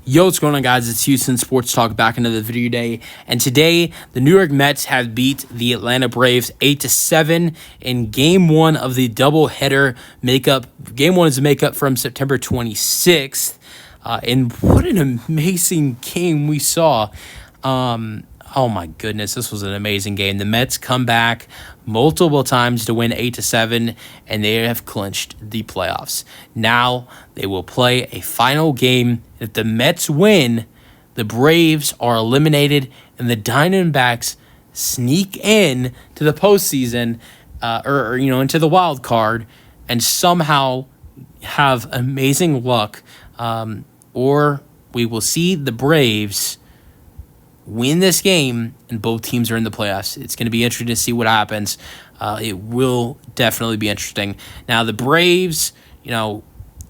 Yo, what's going on, guys? It's Houston Sports Talk back into the video day. And today, the New York Mets have beat the Atlanta Braves 8-7 in Game 1 of the doubleheader makeup. Game 1 is a makeup from September 26th. And what an amazing game we saw. Oh my goodness, this was an amazing game. The Mets come back multiple times to win 8-7, and they have clinched the playoffs. Now they will play a final game. If the Mets win, the Braves are eliminated, and the Diamondbacks sneak in to the postseason, into the wild card, and somehow have amazing luck. Or we will see the Braves win this game, and both teams are in the playoffs. It's going to be interesting to see what happens. It will definitely be interesting. Now, the Braves,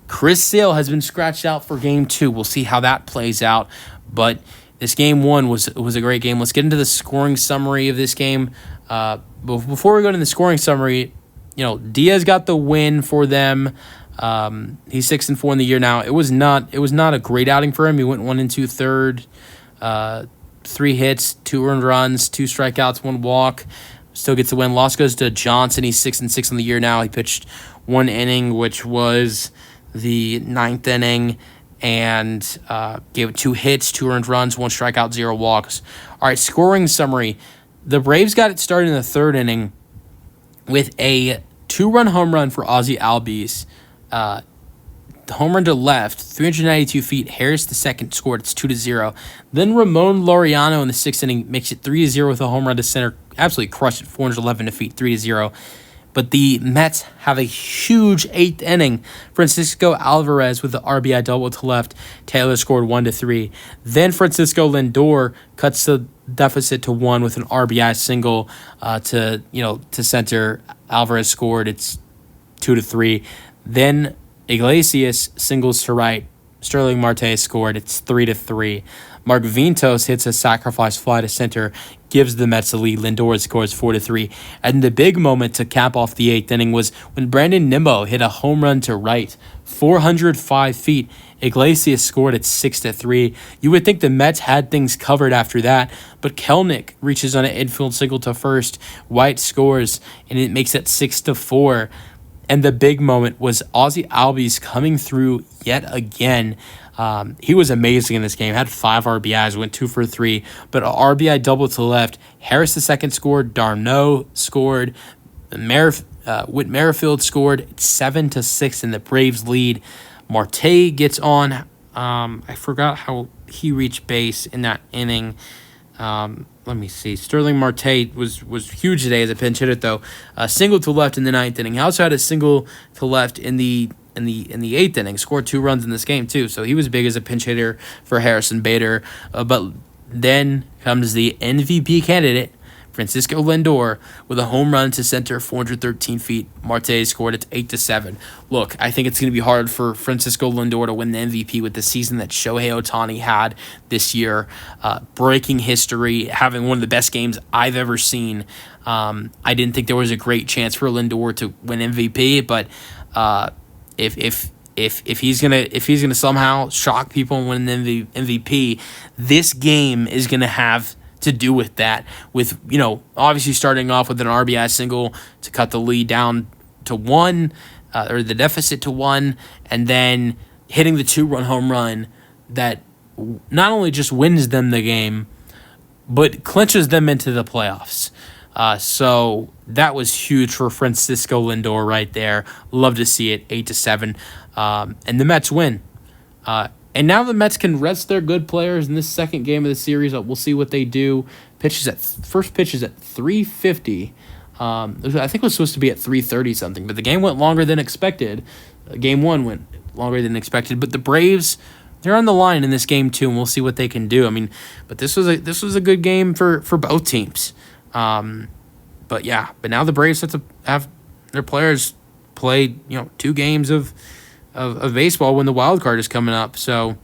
Chris Sale has been scratched out for Game 2. We'll see how that plays out. But this Game 1 was a great game. Let's get into the scoring summary of this game. Before we go into the scoring summary, Diaz got the win for them. He's 6-4 in the year now. It was not a great outing for him. He went 1 2/3. 3 hits, 2 earned runs, 2 strikeouts, 1 walk. Still gets the win. Loss goes to Johnson. He's 6-6 on the year now. He pitched 1 inning, which was the 9th inning, and gave 2 hits, 2 earned runs, 1 strikeout, 0 walks. All right, scoring summary. The Braves got it started in the 3rd inning with a 2-run home run for Ozzie Albies. The home run to left, 392 feet. Harris, the second, scored. It's 2-0. Then Ramon Laureano in the 6th inning makes it 3-0 with a home run to center. Absolutely crushed it, 411 feet, 3-0. But the Mets have a huge 8th inning. Francisco Alvarez with the RBI double to left. Taylor scored 1-3. Then Francisco Lindor cuts the deficit to 1 with an RBI single to center. Alvarez scored. It's 2-3. Then Iglesias singles to right. Sterling Marte scored. It's 3-3. Mark Vientos hits a sacrifice fly to center, gives the Mets the lead. Lindor scores 4-3. And the big moment to cap off the 8th inning was when Brandon Nimmo hit a home run to right, 405 feet. Iglesias scored at 6-3. You would think the Mets had things covered after that, but Kelnick reaches on an infield single to first. White scores, and it makes it 6-4. And the big moment was Ozzie Albies coming through yet again. He was amazing in this game. Had 5 RBIs, went 2 for 3, but an RBI double to the left. Harris the second scored. Darno scored. Whit Merrifield scored. It's 7-6 in the Braves lead. Marte gets on. I forgot how he reached base in that inning. Let me see. Sterling Marte was huge today as a pinch hitter, though. Single to left in the 9th inning. He also had a single to left in the 8th inning. Scored 2 runs in this game too, so he was big as a pinch hitter for Harrison Bader. But then comes the MVP candidate, Francisco Lindor, with a home run to center, 413 feet. Marte scored. It's 8-7. Look, I think it's going to be hard for Francisco Lindor to win the MVP with the season that Shohei Ohtani had this year. Breaking history, having one of the best games I've ever seen. I didn't think there was a great chance for Lindor to win MVP, but if he's gonna somehow shock people and win the MVP, this game is gonna have to do with that, with obviously starting off with an RBI single to cut the lead down to 1, or the deficit to 1, and then hitting the 2-run home run that not only just wins them the game, but clinches them into the playoffs. So that was huge for Francisco Lindor right there. Love to see it, 8-7, and the Mets win. And now the Mets can rest their good players in this second game of the series. We'll see what they do. First pitch is at 3:50. I think it was supposed to be at 3:30 something, but the game went longer than expected. Game 1 went longer than expected, but the Braves, they're on the line in this game too, and we'll see what they can do. But this was a good game for both teams. But now the Braves have to have their players play 2 games of baseball when the wild card is coming up. So,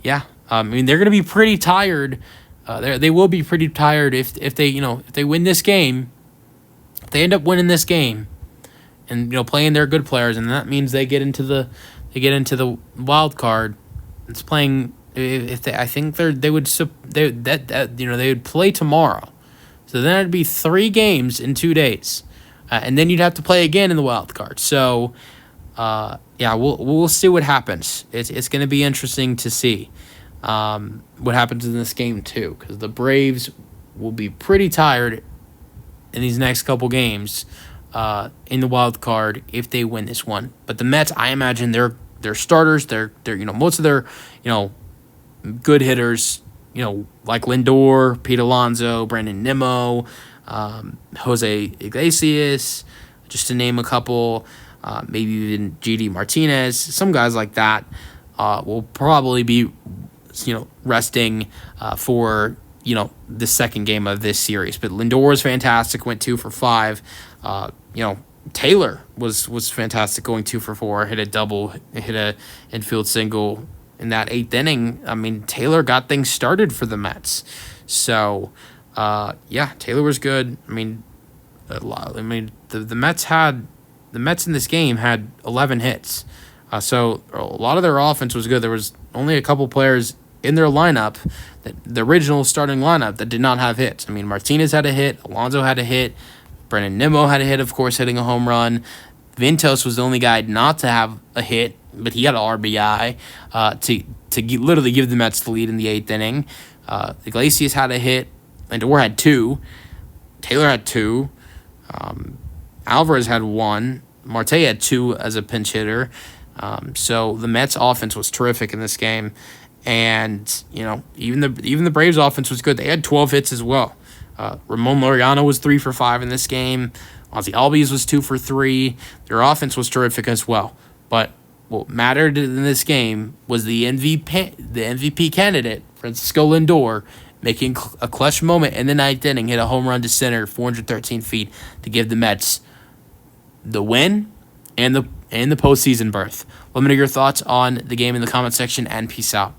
they're going to be pretty tired. They will be pretty tired if they win this game. If they end up winning this game, and playing their good players, and that means they get into the wild card. It's playing If they, I think they would they would play tomorrow, so then it'd be 3 games in 2 days, and then you'd have to play again in the wild card. So, yeah, we'll see what happens. It's going to be interesting to see what happens in this game too, because the Braves will be pretty tired in these next couple games in the wild card if they win this one. But the Mets, I imagine their starters, they're most of their good hitters, like Lindor, Pete Alonso, Brandon Nimmo, Jose Iglesias, just to name a couple, maybe even G.D. Martinez, some guys like that will probably be, resting for, the second game of this series. But Lindor was fantastic, went 2 for 5. Taylor was fantastic, going 2 for 4, hit a double, hit a infield single in that 8th inning. I mean, Taylor got things started for the Mets. So, Taylor was good. I mean, the Mets in this game had 11 hits. So a lot of their offense was good. There was only a couple players in their lineup, the original starting lineup, that did not have hits. I mean, Martinez had a hit, Alonso had a hit, Brandon Nimmo had a hit, of course, hitting a home run. Ventos was the only guy not to have a hit, but he had an RBI to literally give the Mets the lead in the 8th inning. Iglesias had a hit. Lindor had 2. Taylor had 2. Alvarez had 1. Marte had 2 as a pinch hitter. So the Mets offense was terrific in this game. And, even the Braves offense was good. They had 12 hits as well. Ramon Laureano was 3 for 5 in this game. Ozzy Albies was 2 for 3. Their offense was terrific as well. But what mattered in this game was the MVP candidate, Francisco Lindor, making a clutch moment in the 9th inning, hit a home run to center, 413 feet, to give the Mets the win and the postseason berth. Let me know your thoughts on the game in the comment section, and peace out.